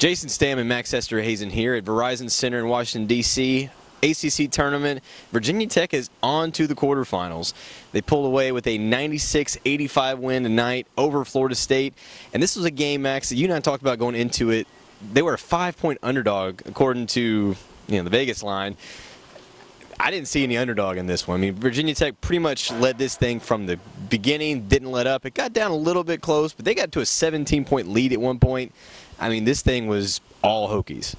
Jason Stam and Max Esterhazen here at Verizon Center in Washington, D.C. ACC tournament. Virginia Tech is on to the quarterfinals. They pulled away with a 96-85 win tonight over Florida State. And this was a game, Max, that you and I talked about going into it. They were a 5-point underdog, according to the Vegas line. I didn't see any underdog in this one. I mean, Virginia Tech pretty much led this thing from the beginning, didn't let up. It got down a little bit close, but they got to a 17-point lead at one point. I mean, this thing was all Hokies.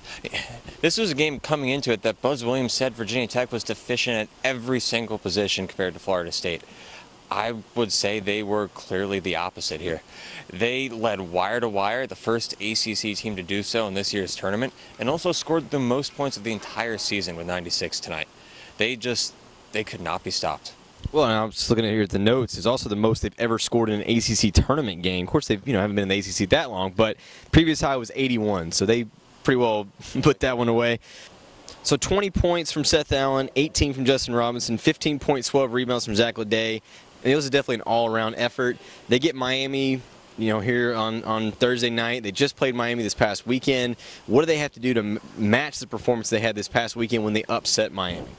This was a game coming into it that Buzz Williams said Virginia Tech was deficient at every single position compared to Florida State. I would say they were clearly the opposite here. They led wire to wire, the first ACC team to do so in this year's tournament, and also scored the most points of the entire season with 96 tonight. They could not be stopped. Well, and I was looking at here at the notes. It's also the most they've ever scored in an ACC tournament game. Of course, they've haven't been in the ACC that long, but previous high was 81, so they pretty well put that one away. So 20 points from Seth Allen, 18 from Justin Robinson, 15 points, 12 rebounds from Zach Leday. And it was definitely an all-around effort. They get Miami, here on Thursday night. They just played Miami this past weekend. What do they have to do to match the performance they had this past weekend when they upset Miami?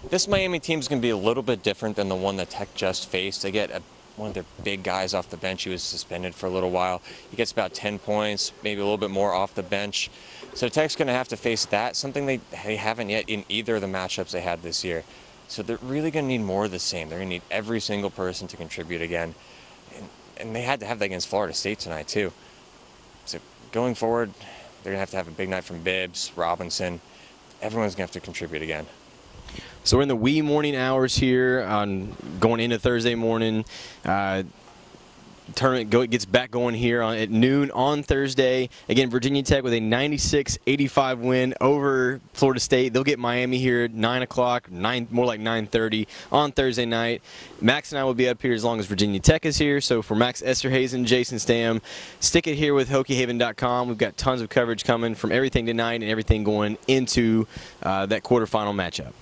This Miami team is going to be a little bit different than the one that Tech just faced. They get one of their big guys off the bench. He was suspended for a little while. He gets about 10 points, maybe a little bit more off the bench. So Tech's going to have to face that, something they haven't yet in either of the matchups they had this year. So they're really going to need more of the same. They're going to need every single person to contribute again. And they had to have that against Florida State tonight, too. So going forward, they're going to have a big night from Bibbs, Robinson. Everyone's going to have to contribute again. So we're in the wee morning hours here on going into Thursday morning. Tournament gets back going here at noon on Thursday. Again, Virginia Tech with a 96-85 win over Florida State. They'll get Miami here at 9 o'clock, more like 9:30 on Thursday night. Max and I will be up here as long as Virginia Tech is here. So for Max Esterhazen, Jason Stam, stick it here with HokieHaven.com. We've got tons of coverage coming from everything tonight and everything going into that quarterfinal matchup.